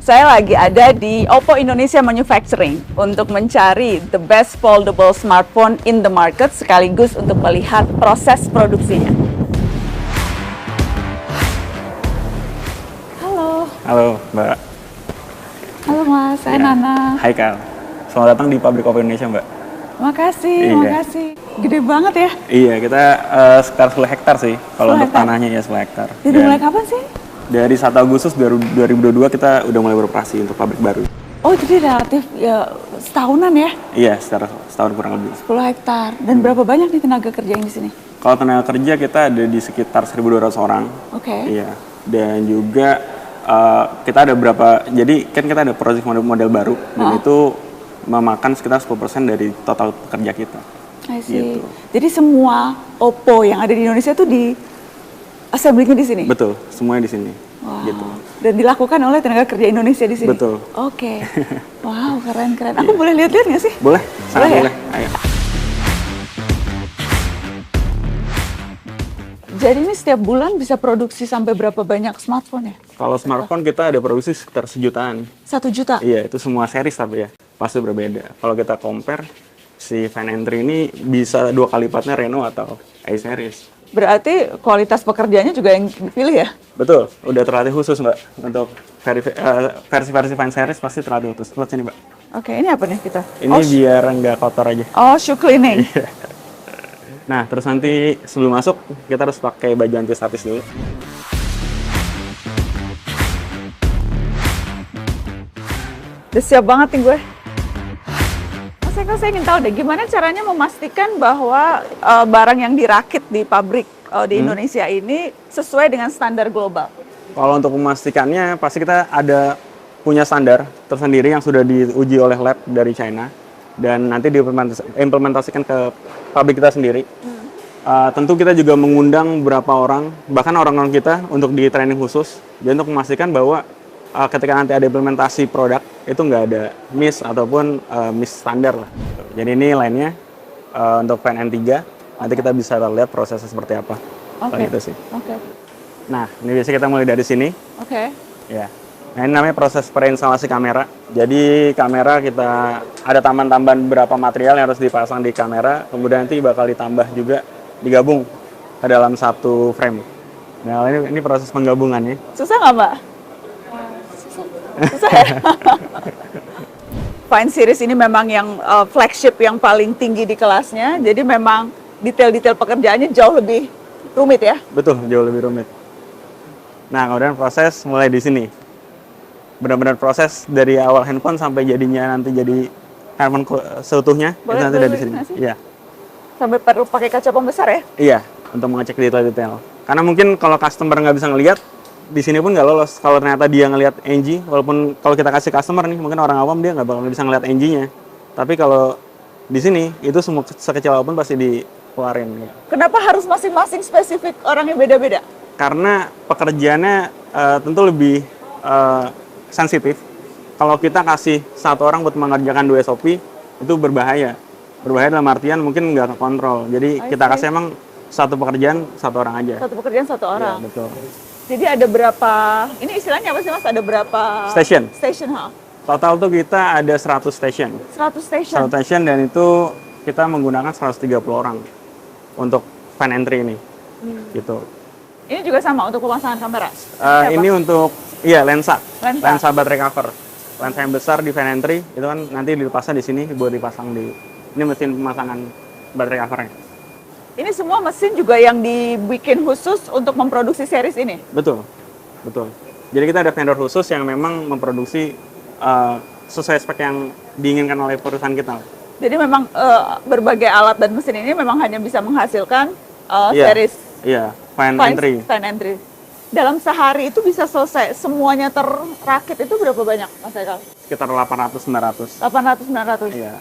Saya lagi ada di Oppo Indonesia Manufacturing untuk mencari the best foldable smartphone in the market sekaligus untuk melihat proses produksinya. Halo. Halo Mbak. Halo Mas, saya Nana. Hai Kal. Selamat datang di pabrik Oppo Indonesia Mbak. Makasih, Iya. makasih. Gede banget ya. Iya, kita sekitar 10 hektar sih. Kalau untuk tanahnya ya 10 hektar. Jadi mulai kapan sih? Dari 1 Agustus 2022 kita udah mulai beroperasi untuk pabrik baru. Oh, jadi relatif ya setahunan ya? Iya, sekitar setahun kurang lebih. 10 hektar. Dan berapa banyak nih tenaga kerja yang di sini? Kalau tenaga kerja kita ada di sekitar 1.200 orang. Oke. Iya. Dan juga kita ada berapa, jadi kan kita ada project model baru. Dan itu memakan sekitar 10% dari total pekerja kita. I see. Gitu. Jadi semua Oppo yang ada di Indonesia tuh di assembly-nya di sini? Betul, semuanya di sini. Wow. Gitu. Dan dilakukan oleh tenaga kerja Indonesia di sini? Betul. Oke. Wow, keren-keren. Aku boleh lihat-lihat nggak sih? Boleh, sangat Boleh ya? boleh. Ayo. Jadi ini setiap bulan bisa produksi sampai berapa banyak smartphone ya? Kalau smartphone kita ada produksi sekitar 1 jutaan. 1 juta? Iya, itu semua series tapi ya. Pasti berbeda. Kalau kita compare, si Fan Entry ini bisa 2 kali lipatnya Reno atau A series. Berarti kualitas pekerjaannya juga yang dipilih ya? Betul, udah terlatih khusus Mbak. Untuk versi-versi Fan series pasti terlatih khusus. Lihat sini Mbak. Oke, ini apa nih kita? Ini biar nggak kotor aja. Oh, shoe cleaning. Nah, terus nanti sebelum masuk, kita harus pakai baju anti statis dulu. Udah siap banget nih gue. Mas Eko, saya ingin tahu deh, gimana caranya memastikan bahwa barang yang dirakit di pabrik di Indonesia ini sesuai dengan standar global? Kalau untuk memastikannya, pasti kita ada punya standar tersendiri yang sudah diuji oleh lab dari China dan nanti diimplementasikan ke pabrik kita sendiri. Tentu kita juga mengundang beberapa orang, bahkan orang-orang kita untuk di training khusus, jadi untuk memastikan bahwa ketika nanti ada implementasi produk itu nggak ada miss ataupun miss standar lah. Jadi ini lainnya untuk Fan N3, nanti kita bisa lihat prosesnya seperti apa. Oke. Gitu sih. Oke. Nah, ini biasanya kita mulai dari sini. Oke. Ya. Nah, ini namanya proses preinstalasi kamera. Jadi kamera kita ada tambahan-tambahan beberapa material yang harus dipasang di kamera, kemudian nanti bakal ditambah juga digabung ke dalam satu frame. Nah, ini proses penggabungannya. Susah nggak, Mbak? Susah ya? Fine Series ini memang yang flagship yang paling tinggi di kelasnya, jadi memang detail-detail pekerjaannya jauh lebih rumit ya? Betul, jauh lebih rumit. Nah, kemudian proses mulai di sini. Benar-benar proses dari awal handphone sampai jadinya nanti jadi handphone seutuhnya, itu nanti dari sini. Iya. Sampai perlu pakai kaca pembesar ya? Iya, untuk mengecek detail-detail. Karena mungkin kalau customer nggak bisa ngelihat, di sini pun nggak lolos. Kalau ternyata dia ngelihat NG, walaupun kalau kita kasih customer nih, mungkin orang awam dia nggak bakal bisa ngelihat NG-nya. Tapi kalau di sini, itu semua sekecil apapun pasti dikeluarin. Gitu. Kenapa harus masing-masing spesifik orangnya beda-beda? Karena pekerjaannya tentu lebih sensitif. Kalau kita kasih satu orang buat mengerjakan 2 SOP, itu berbahaya. Berbahaya dalam artian mungkin nggak kekontrol. Jadi kita kasih emang satu pekerjaan satu orang aja. Satu pekerjaan satu orang. Ya, betul. Jadi ada berapa, ini istilahnya apa sih Mas? Ada berapa? Station. Station, ha? Total tuh kita ada 100 station. 100 station? 100 station dan itu kita menggunakan 130 orang untuk Fan Entry ini. Gitu. Ini juga sama untuk pemasangan kamera? Ini untuk, lensa. Lensa baterai cover. Lensa yang besar di Fan Entry, itu kan nanti dipasang di sini buat dipasang di, ini mesin pemasangan baterai covernya. Ini semua mesin juga yang dibikin khusus untuk memproduksi series ini? Betul, betul. Jadi kita ada vendor khusus yang memang memproduksi sesuai spek yang diinginkan oleh perusahaan kita. Jadi memang berbagai alat dan mesin ini memang hanya bisa menghasilkan series Iya, Fan Entry. Fan Entry. Dalam sehari itu bisa selesai semuanya terrakit itu berapa banyak Mas Ekal? Sekitar 800-900. 800-900? Iya.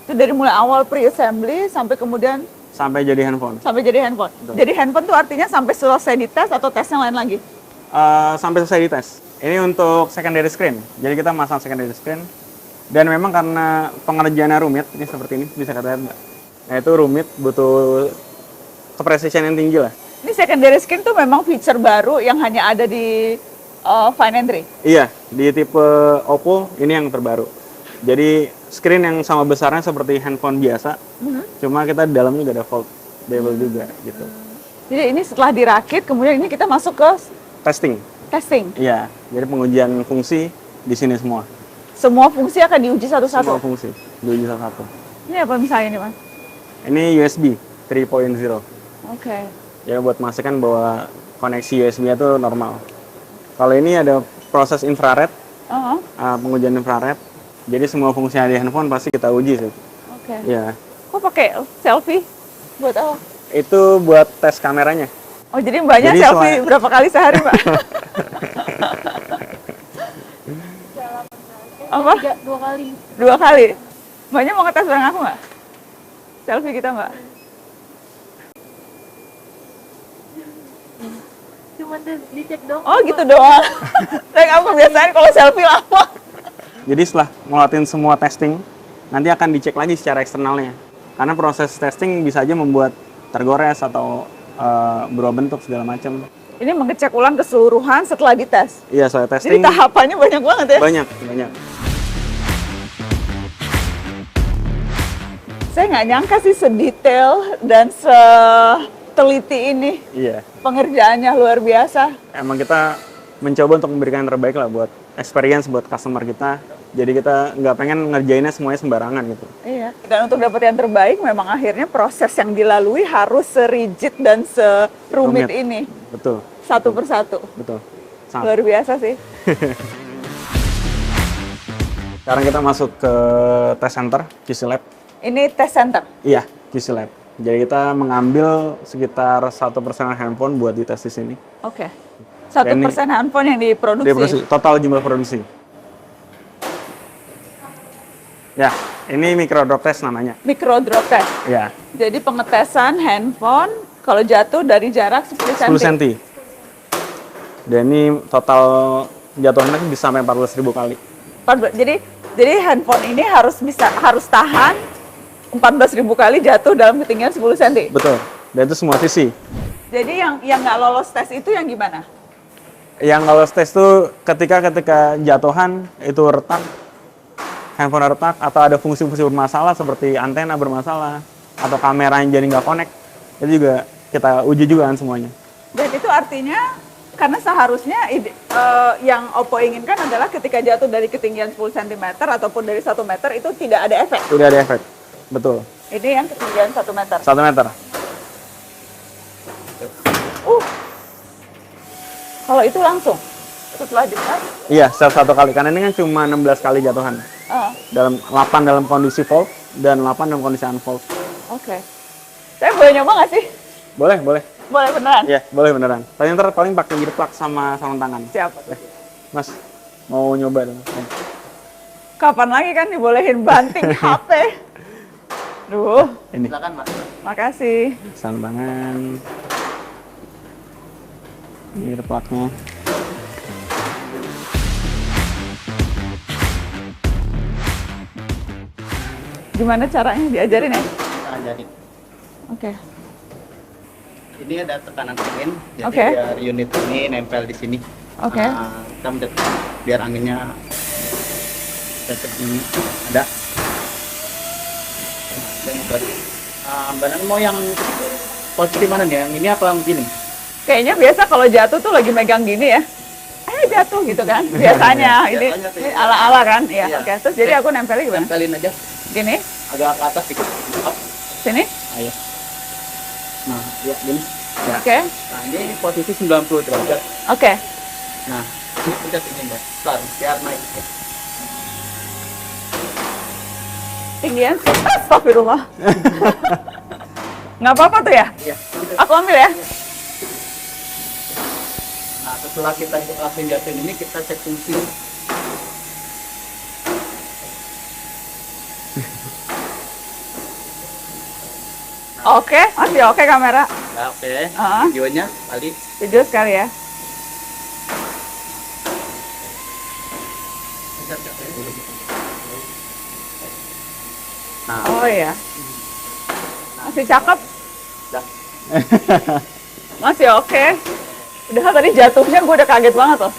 Itu dari mulai awal pre-assembly sampai kemudian sampai jadi handphone. Sampai jadi handphone. Betul. Jadi handphone tuh artinya sampai selesai dites atau tesnya lain lagi? Sampai selesai dites. Ini untuk secondary screen. Jadi kita masang secondary screen. Dan memang karena pengerjaannya rumit, ini seperti ini bisa kata Mbak. Nah itu rumit, butuh kepresisian yang tinggi lah. Ini secondary screen tuh memang feature baru yang hanya ada di Find and 3. Iya, di tipe Oppo ini yang terbaru. Jadi screen yang sama besarnya seperti handphone biasa, cuma kita di dalamnya juga ada foldable juga gitu. Jadi ini setelah dirakit, kemudian ini kita masuk ke Testing. testing. Iya, jadi pengujian fungsi di sini semua. Semua fungsi akan diuji Semua satu-satu. fungsi diuji satu-satu. Ini apa misalnya ini, Mas? Ini USB 3.0. Oke. Ya buat memastikan bahwa koneksi USB-nya itu normal. Kalau ini ada proses infrared, Oh, pengujian infrared. Jadi semua fungsi yang ada di handphone pasti kita uji sih. oke. Ya, Kok pakai selfie? Buat apa? itu buat tes kameranya. Oh, jadi mbaknya Jadi selfie berapa kali sehari, Mbak? Apa? 2 kali. 2 kali. Mbaknya mau ngetes bareng aku nggak? Selfie kita, Mbak. Cuma dicek dong. Oh, gitu doang. Saya nggak kebiasaan kalau selfie lama. Jadi setelah ngelakuin semua testing, nanti akan dicek lagi secara eksternalnya. Karena proses testing bisa aja membuat tergores atau berubah bentuk segala macam. Ini mengecek ulang keseluruhan setelah dites. Iya, soal Jadi testing tahapannya banyak banget ya. banyak. Saya nggak nyangka sih sedetail dan seteliti ini. Iya. Pengerjaannya luar biasa. Emang kita mencoba untuk memberikan yang terbaik lah buat experience buat customer kita. Jadi kita nggak pengen ngerjainnya semuanya sembarangan gitu. Iya. Dan untuk dapat yang terbaik, memang akhirnya proses yang dilalui harus serigid dan serumit Rumit. ini. Betul, Satu persatu. betul. Sangat. Luar biasa sih. Sekarang kita masuk ke test center, QC Lab. Ini test center. Iya, QC Lab. Jadi kita mengambil sekitar 1% handphone buat dites di sini. Oke. 1% handphone yang Dia diproduksi. total jumlah produksi. Ya, ini micro drop test namanya. Micro drop test. Ya, Jadi pengetesan handphone kalau jatuh dari jarak 10 cm. 10 cm. Dan ini total jatuhnya bisa sampai 14.000 kali. Jadi handphone ini harus tahan 14.000 kali jatuh dalam ketinggian 10 cm. Betul. Dan itu semua sisi. Jadi yang nggak lolos tes itu yang gimana? Yang kalau tes itu ketika jatuhan itu retak, handphone retak atau ada fungsi-fungsi bermasalah seperti antena bermasalah atau kamera yang jadi nggak connect, itu juga kita uji juga kan semuanya. Dan itu artinya karena seharusnya yang Oppo inginkan adalah ketika jatuh dari ketinggian 10 cm ataupun dari 1 meter itu tidak ada efek. Udah ada efek, betul. Ini yang ketinggian 1 meter. 1 meter. Kalau itu langsung setelah dites. Iya, satu kali. Karena ini kan cuma 16 kali jatuhan. Dalam 8 dalam kondisi fold dan 8 dalam kondisi unfold. Oke. Saya boleh nyoba nggak sih? Boleh. Boleh beneran? Iya, boleh beneran. Tapi ntar paling pakai gearplug sama sarung tangan. Siap. Mas, mau nyoba dong? Kapan lagi kan dibolehin banting HP? Duh, Ini, Silakan, Mbak. makasih. sarung tangan. Gearplugnya. Gimana caranya diajarin ya? Nah, jadi Oke. ini ada tekanan angin, jadi Oke. biar unit ini nempel di sini. Oke. Kita mendetek biar anginnya tetap ini ada. Dan Mbak Nan mau yang posisi mana nih? Yang ini apa yang begini? Kayaknya biasa kalau jatuh tuh lagi megang gini ya. Jatuh gitu kan. Biasanya ini Biasanya sih. ini ala-ala kan. Iya. Iya. Oke. Terus jadi aku nempelnya gimana? Tempelin aja, Gini. agak ke atas dikit. Up. Sini. Ayo. Nah, ya gini. Ya. Oke. Nah, ini posisi 90 derajat. Oke. Nah, ini pencet ini, Mbak. Bentar, biar naik. Tinggian. Astagfirullah. Nggak apa-apa tuh ya? Iya. Aku ambil ya. Nah, setelah kita lakuin jatuhin ini, kita cek fungsi. Oke, masih oke kamera. Nah, oke. Ah. Videonya kali. Video sekali ya. Nah, Oh iya. Masih cakep. dah. Masih oke. Udah tadi jatuhnya gue udah kaget banget loh.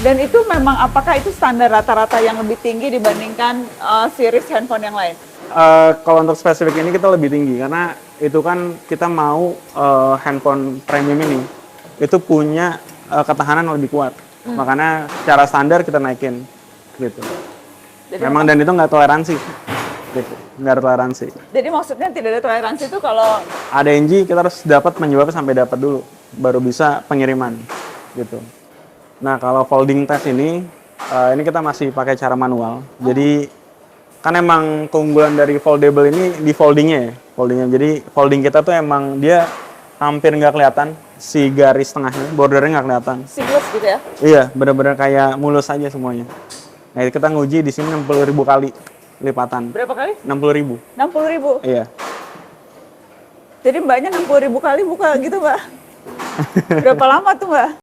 Dan itu memang apakah itu standar rata-rata yang lebih tinggi dibandingkan series handphone yang lain? Kalau untuk spesifik ini kita lebih tinggi karena itu kan kita mau handphone premium ini itu punya ketahanan yang lebih kuat. Makanya secara standar kita naikin gitu. Jadi Memang dan itu nggak toleransi. Gitu. Nggak ada toleransi. Jadi maksudnya tidak ada toleransi itu kalau ADNG kita harus dapat menjawab sampai dapat dulu baru bisa pengiriman gitu. Nah, kalau folding test ini kita masih pakai cara manual. Jadi kan emang keunggulan dari foldable ini di foldingnya ya, foldingnya. Jadi folding kita tuh emang dia hampir nggak kelihatan si garis tengahnya, bordernya nggak kelihatan. seamless gitu ya? Iya, benar-benar kayak mulus aja semuanya. Nah, kita nguji di sini 60.000 kali lipatan. Berapa kali? 60.000. 60.000. Iya. Jadi mbaknya 60.000 kali buka gitu mbak? Berapa lama tuh mbak?